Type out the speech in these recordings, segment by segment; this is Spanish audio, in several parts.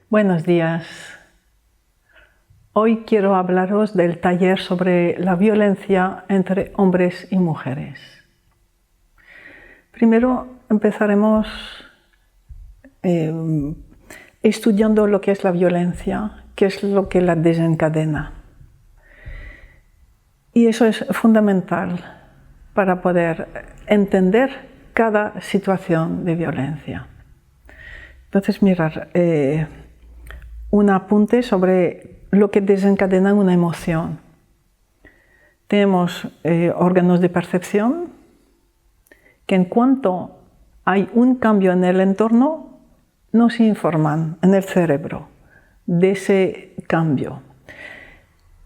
Buenos días. Hoy quiero hablaros del taller sobre la violencia entre hombres y mujeres. Primero empezaremos estudiando lo que es la violencia, qué es lo que la desencadena. Y eso es fundamental para poder entender cada situación de violencia. Entonces, mirar, un apunte sobre lo que desencadena una emoción. Tenemos órganos de percepción que en cuanto hay un cambio en el entorno, nos informan en el cerebro de ese cambio.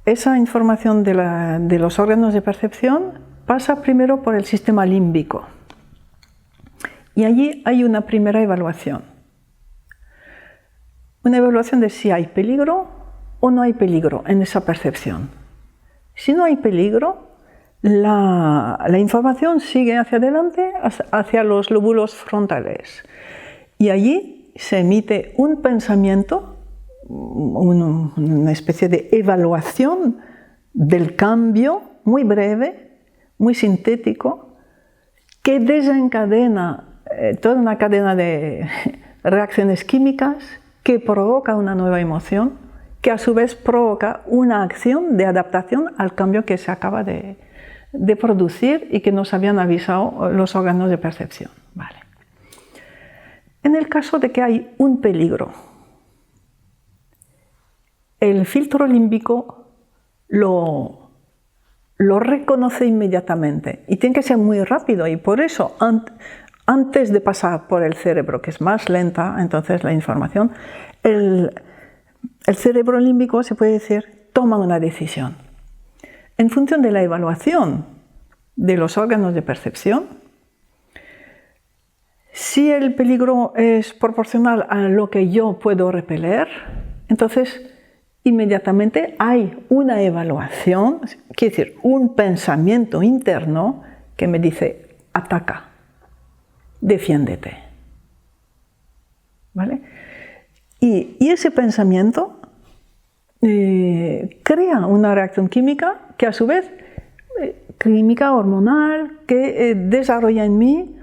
Esa información de los órganos de percepción pasa primero por el sistema límbico. Y allí hay una primera evaluación. Una evaluación de si hay peligro o no hay peligro en esa percepción. Si no hay peligro, la información sigue hacia adelante, hacia los lóbulos frontales. Y allí se emite un pensamiento, una especie de evaluación del cambio muy breve, muy sintético, que desencadena toda una cadena de reacciones químicas que provoca una nueva emoción, que a su vez provoca una acción de adaptación al cambio que se acaba de producir y que nos habían avisado los órganos de percepción. Vale. En el caso de que hay un peligro, el filtro límbico lo reconoce inmediatamente y tiene que ser muy rápido, y por eso antes de pasar por el cerebro, que es más lenta entonces la información, el cerebro límbico, se puede decir, toma una decisión. En función de la evaluación de los órganos de percepción, si el peligro es proporcional a lo que yo puedo repeler, entonces inmediatamente hay una evaluación, quiere decir, un pensamiento interno que me dice: ataca, defiéndete. ¿Vale? Y ese pensamiento crea una reacción química que a su vez, química hormonal, que desarrolla en mí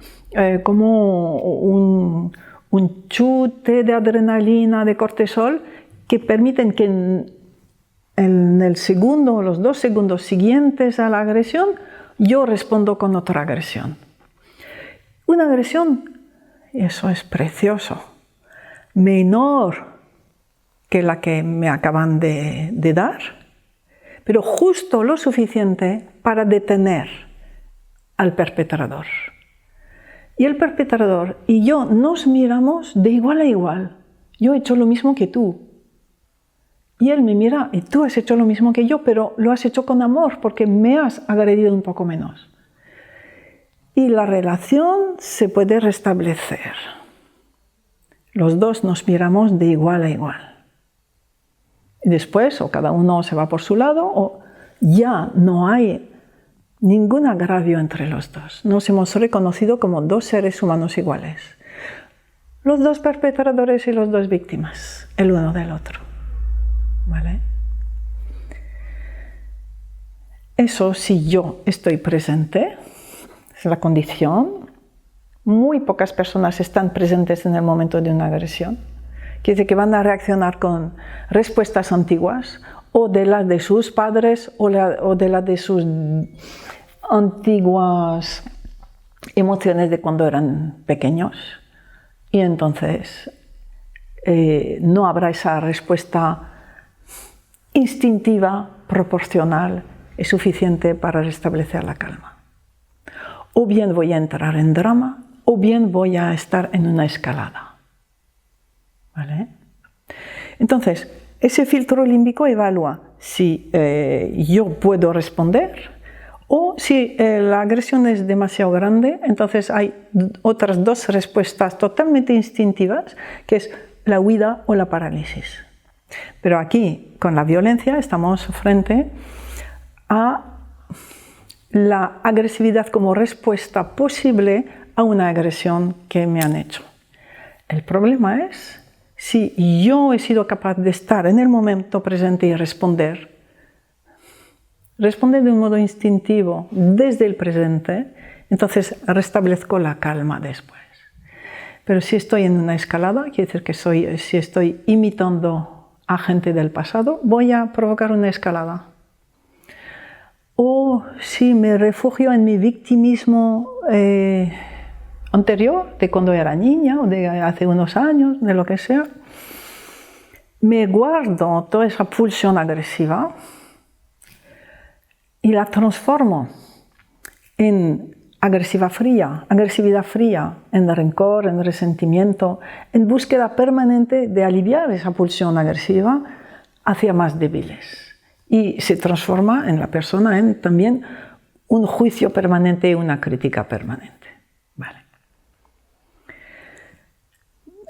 como un chute de adrenalina, de cortisol, que permiten que en el segundo o los 2 segundos siguientes a la agresión, yo respondo con otra agresión. Una agresión, eso es precioso, menor que la que me acaban de dar, pero justo lo suficiente para detener al perpetrador. Y el perpetrador y yo nos miramos de igual a igual. Yo he hecho lo mismo que tú. Y él me mira: y tú has hecho lo mismo que yo, pero lo has hecho con amor porque me has agredido un poco menos. Y la relación se puede restablecer. Los dos nos miramos de igual a igual. Y después, o cada uno se va por su lado, o ya no hay ningún agravio entre los dos. Nos hemos reconocido como 2 seres humanos iguales. Los 2 perpetradores y los 2 víctimas, el uno del otro. ¿Vale? Eso, si yo estoy presente, es la condición. Muy pocas personas están presentes en el momento de una agresión. Quiere decir que van a reaccionar con respuestas antiguas, o de las de sus padres, o de las de sus antiguas emociones de cuando eran pequeños. Y entonces no habrá esa respuesta instintiva, proporcional y suficiente para restablecer la calma. O bien voy a entrar en drama, o bien voy a estar en una escalada. ¿Vale? Entonces, ese filtro límbico evalúa si yo puedo responder, o si la agresión es demasiado grande, entonces hay otras 2 respuestas totalmente instintivas, que es la huida o la parálisis. Pero aquí, con la violencia, estamos frente a la agresividad como respuesta posible a una agresión que me han hecho. El problema es si yo he sido capaz de estar en el momento presente y responder de un modo instintivo desde el presente, entonces restablezco la calma después. Pero si estoy en una escalada, quiere decir que si estoy imitando a gente del pasado, voy a provocar una escalada. O si me refugio en mi victimismo anterior, de cuando era niña o de hace unos años, de lo que sea, me guardo toda esa pulsión agresiva y la transformo en agresividad fría, en rencor, en resentimiento, en búsqueda permanente de aliviar esa pulsión agresiva hacia más débiles. Y se transforma en la persona en también un juicio permanente y una crítica permanente. Vale.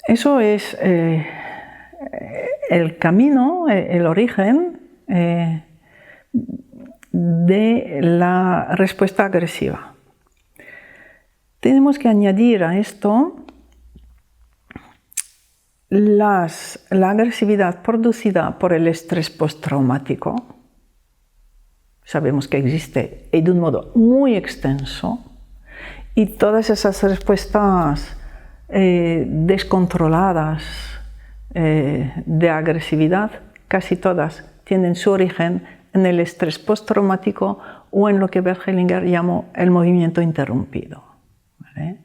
Eso es el camino, el origen de la respuesta agresiva. Tenemos que añadir a esto la agresividad producida por el estrés postraumático. Sabemos que existe y de un modo muy extenso, y todas esas respuestas descontroladas de agresividad, casi todas tienen su origen en el estrés postraumático o en lo que Bert Hellinger llamó el movimiento interrumpido. ¿Vale?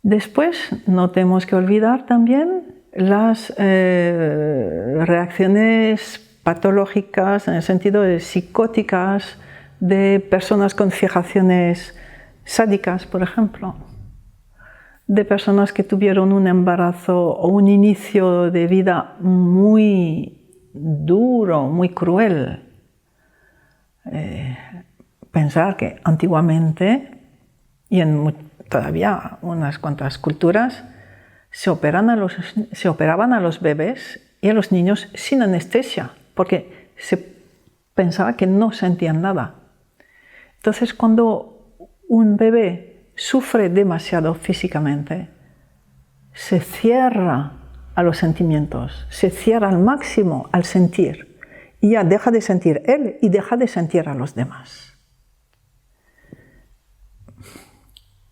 Después, no tenemos que olvidar también las reacciones patológicas, en el sentido de psicóticas, de personas con fijaciones sádicas, por ejemplo, de personas que tuvieron un embarazo o un inicio de vida muy duro, muy cruel. Pensar que antiguamente, y en todavía unas cuantas culturas, se operaban a los bebés y a los niños sin anestesia, porque se pensaba que no sentían nada. Entonces, cuando un bebé sufre demasiado físicamente, se cierra a los sentimientos, se cierra al máximo al sentir, y ya deja de sentir él y deja de sentir a los demás.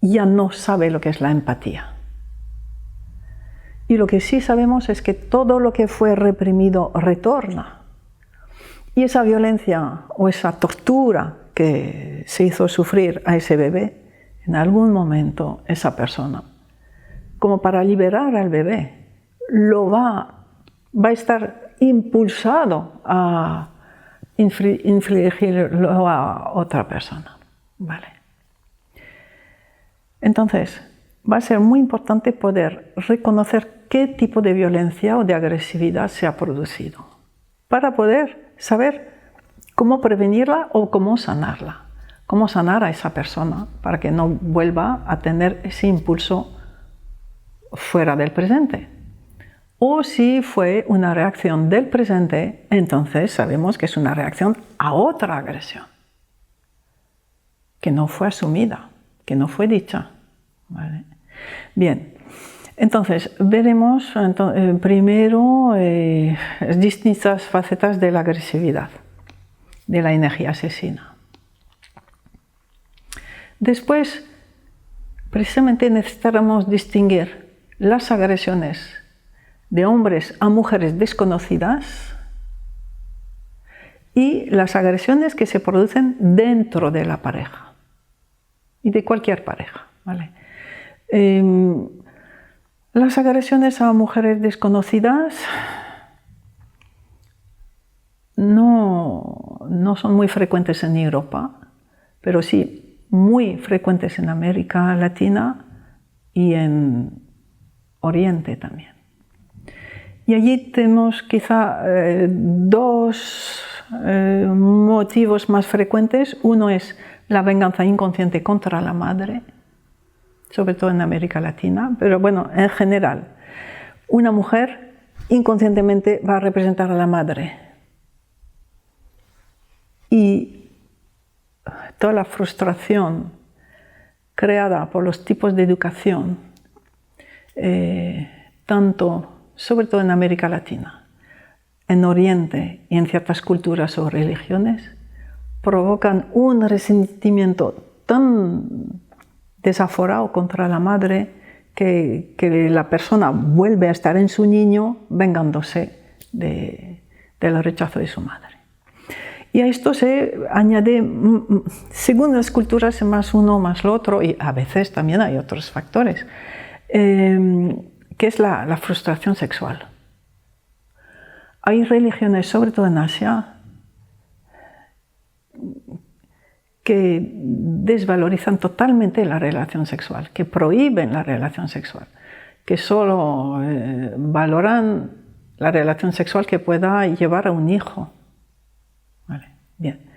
Ya no sabe lo que es la empatía. Y lo que sí sabemos es que todo lo que fue reprimido retorna. Y esa violencia o esa tortura que se hizo sufrir a ese bebé, en algún momento esa persona, como para liberar al bebé, va a estar impulsado a infligirlo a otra persona. ¿Vale? Entonces, va a ser muy importante poder reconocer qué tipo de violencia o de agresividad se ha producido, para poder saber cómo prevenirla o cómo sanarla, cómo sanar a esa persona para que no vuelva a tener ese impulso fuera del presente. O si fue una reacción del presente, entonces sabemos que es una reacción a otra agresión, que no fue asumida, que no fue dicha. ¿Vale? Bien, entonces veremos primero distintas facetas de la agresividad, de la energía asesina. Después, precisamente necesitamos distinguir las agresiones de hombres a mujeres desconocidas y las agresiones que se producen dentro de la pareja y de cualquier pareja. ¿Vale? Las agresiones a mujeres desconocidas no son muy frecuentes en Europa, pero sí muy frecuentes en América Latina y en Oriente también. Y allí tenemos quizá dos motivos más frecuentes. Uno es la venganza inconsciente contra la madre, sobre todo en América Latina, pero bueno, en general, una mujer inconscientemente va a representar a la madre. Y toda la frustración creada por los tipos de educación tanto, sobre todo en América Latina, en Oriente y en ciertas culturas o religiones, provocan un resentimiento tan desaforado contra la madre que la persona vuelve a estar en su niño vengándose del rechazo de su madre. Y a esto se añade, según las culturas, más uno más lo otro, y a veces también hay otros factores, que es la frustración sexual. Hay religiones, sobre todo en Asia, que desvalorizan totalmente la relación sexual, que prohíben la relación sexual, que solo valoran la relación sexual que pueda llevar a un hijo. Vale, bien.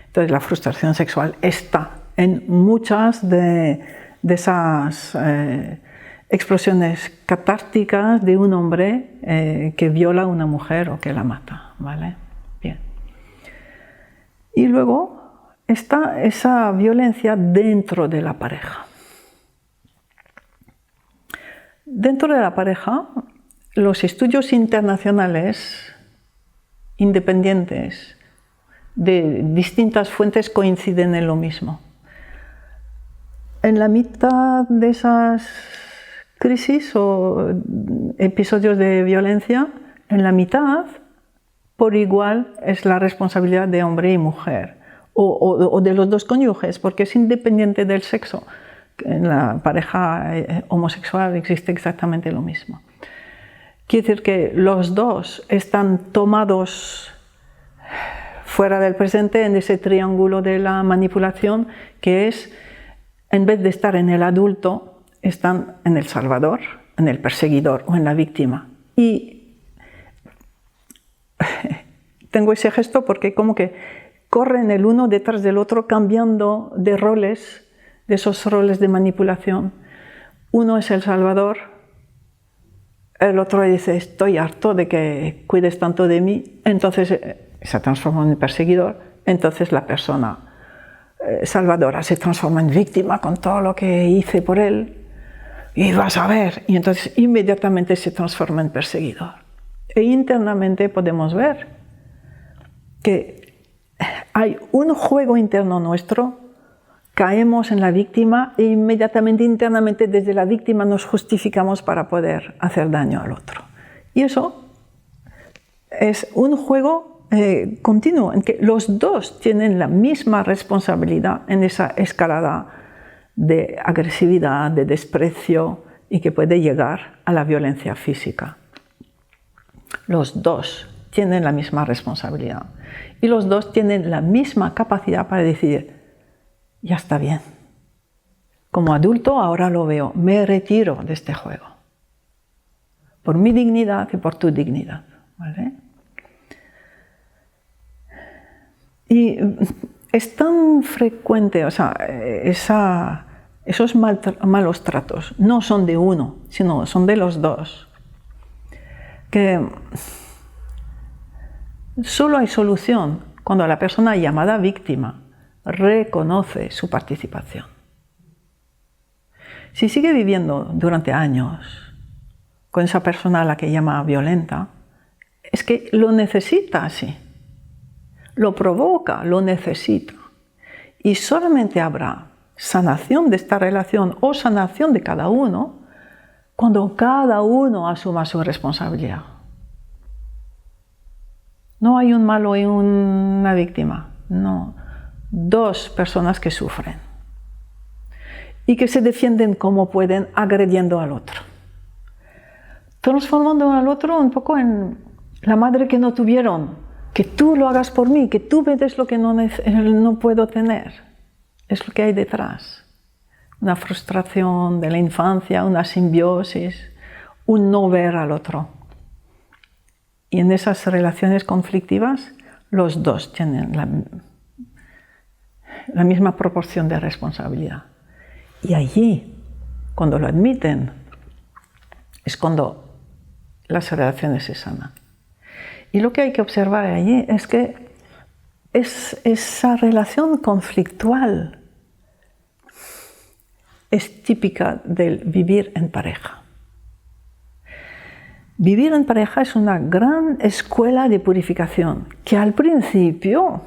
Entonces la frustración sexual está en muchas de esas explosiones catárticas de un hombre que viola a una mujer o que la mata. ¿Vale? Bien. Y luego está esa violencia dentro de la pareja. Dentro de la pareja, los estudios internacionales independientes de distintas fuentes coinciden en lo mismo. En la mitad de esas crisis o episodios de violencia, en la mitad, por igual, es la responsabilidad de hombre y mujer, o de los dos cónyuges, porque es independiente del sexo. En la pareja homosexual existe exactamente lo mismo. Quiere decir que los dos están tomados fuera del presente en ese triángulo de la manipulación, que es, en vez de estar en el adulto, están en el salvador, en el perseguidor o en la víctima. Y tengo ese gesto porque como que corren el uno detrás del otro cambiando de roles, de esos roles de manipulación. Uno es el salvador, el otro dice estoy harto de que cuides tanto de mí, entonces se transforma en el perseguidor, entonces la persona salvadora se transforma en víctima con todo lo que hice por él, y vas a ver, y entonces inmediatamente se transforma en perseguidor. E internamente podemos ver que hay un juego interno nuestro, caemos en la víctima e inmediatamente internamente desde la víctima nos justificamos para poder hacer daño al otro. Y eso es un juego continuo en que los dos tienen la misma responsabilidad en esa escalada de agresividad, de desprecio y que puede llegar a la violencia física. Los dos tienen la misma responsabilidad y los dos tienen la misma capacidad para decidir, ya está bien, como adulto ahora lo veo, me retiro de este juego, por mi dignidad y por tu dignidad. ¿Vale? Y es tan frecuente, o sea, esos malos tratos no son de uno, sino son de los dos, que solo hay solución cuando la persona llamada víctima reconoce su participación. Si sigue viviendo durante años con esa persona a la que llama violenta, es que lo necesita así, lo provoca, lo necesita. Y solamente habrá sanación de esta relación o sanación de cada uno cuando cada uno asuma su responsabilidad. No hay un malo y una víctima, no. Dos personas que sufren y que se defienden como pueden agrediendo al otro, transformando al otro un poco en la madre que no tuvieron, que tú lo hagas por mí, que tú me des lo que no puedo tener. Es lo que hay detrás, una frustración de la infancia, una simbiosis, un no ver al otro. Y en esas relaciones conflictivas los dos tienen la misma proporción de responsabilidad. Y allí, cuando lo admiten, es cuando las relaciones se sanan. Y lo que hay que observar allí es que esa relación conflictual es típica del vivir en pareja. Vivir en pareja es una gran escuela de purificación que al principio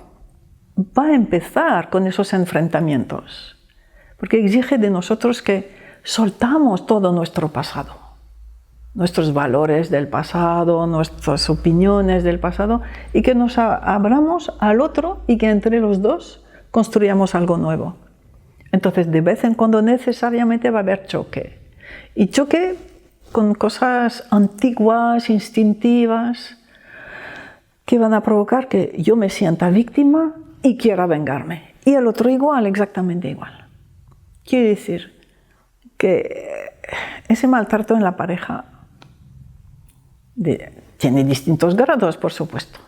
va a empezar con esos enfrentamientos, porque exige de nosotros que soltamos todo nuestro pasado, nuestros valores del pasado, nuestras opiniones del pasado, y que nos abramos al otro y que entre los dos construyamos algo nuevo. Entonces, de vez en cuando necesariamente va a haber choque. Y choque con cosas antiguas, instintivas, que van a provocar que yo me sienta víctima y quiera vengarme. Y el otro igual, exactamente igual. Quiere decir que ese maltrato en la pareja tiene distintos grados, por supuesto.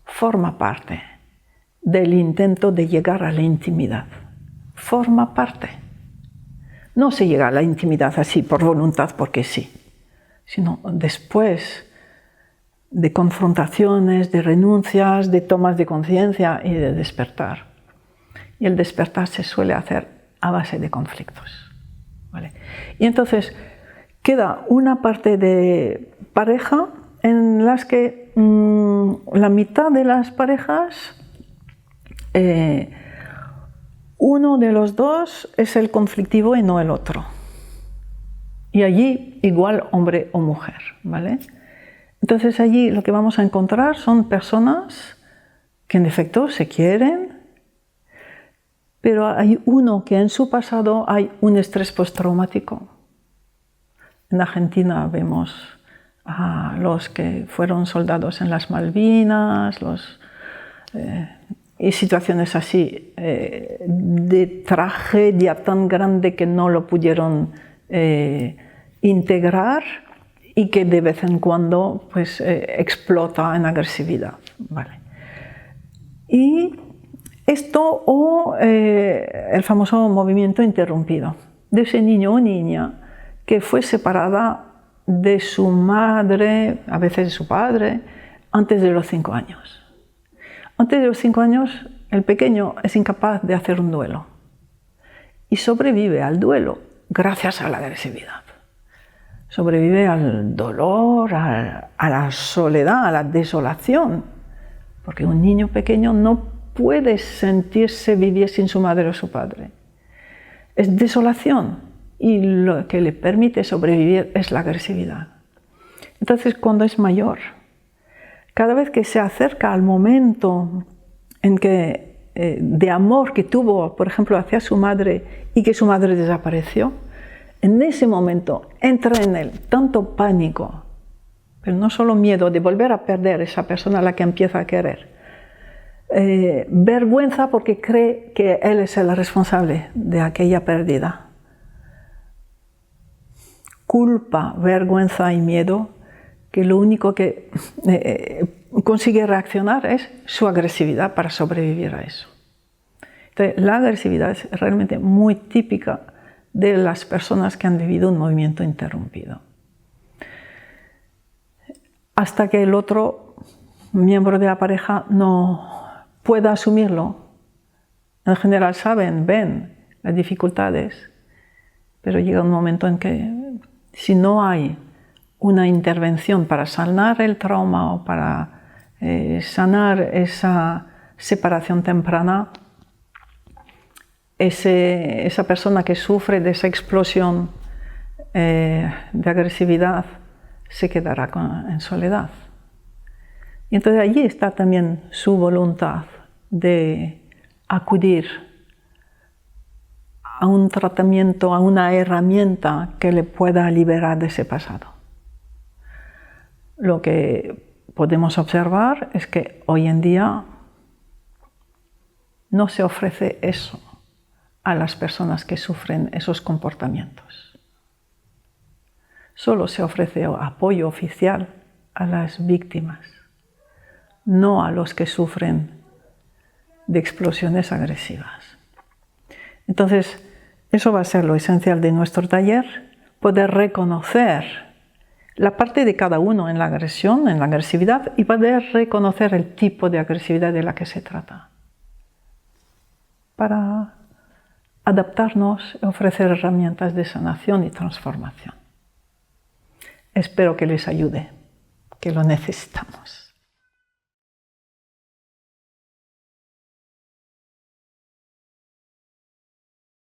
Forma parte del intento de llegar a la intimidad. Forma parte. No se llega a la intimidad así por voluntad porque sí, sino después de confrontaciones, de renuncias, de tomas de conciencia y de despertar. Y el despertar se suele hacer a base de conflictos, ¿vale? Y entonces queda una parte de pareja en las que la mitad de las parejas, uno de los dos es el conflictivo y no el otro. Y allí igual hombre o mujer, ¿vale? Entonces allí lo que vamos a encontrar son personas que en efecto se quieren, pero hay uno que en su pasado hay un estrés postraumático. En Argentina vemos a los que fueron soldados en las Malvinas, y situaciones así de tragedia tan grande que no lo pudieron integrar y que de vez en cuando pues, explota en agresividad, ¿vale? Y esto o el famoso movimiento interrumpido de ese niño o niña que fue separada de su madre, a veces de su padre, antes de los 5 años. Antes de los 5 años, el pequeño es incapaz de hacer un duelo y sobrevive al duelo gracias a la agresividad. Sobrevive al dolor, a la soledad, a la desolación, porque un niño pequeño no puede sentirse vivir sin su madre o su padre. Es desolación y lo que le permite sobrevivir es la agresividad. Entonces, cuando es mayor, cada vez que se acerca al momento en que, de amor que tuvo, por ejemplo, hacia su madre y que su madre desapareció, en ese momento entra en él tanto pánico, pero no solo miedo de volver a perder a esa persona a la que empieza a querer, vergüenza porque cree que él es el responsable de aquella pérdida, culpa, vergüenza y miedo, que lo único que consigue reaccionar es su agresividad para sobrevivir a eso. Entonces, la agresividad es realmente muy típica de las personas que han vivido un movimiento interrumpido. Hasta que el otro miembro de la pareja no pueda asumirlo. En general saben, ven las dificultades, pero llega un momento en que si no hay una intervención para sanar el trauma o para sanar esa separación temprana, esa persona que sufre de esa explosión de agresividad se quedará en soledad. Y entonces allí está también su voluntad de acudir a un tratamiento, a una herramienta que le pueda liberar de ese pasado. Lo que podemos observar es que hoy en día no se ofrece eso a las personas que sufren esos comportamientos. Solo se ofrece apoyo oficial a las víctimas, no a los que sufren de explosiones agresivas. Entonces, eso va a ser lo esencial de nuestro taller, poder reconocer la parte de cada uno en la agresión, en la agresividad, y poder reconocer el tipo de agresividad de la que se trata, para adaptarnos y ofrecer herramientas de sanación y transformación. Espero que les ayude, que lo necesitamos.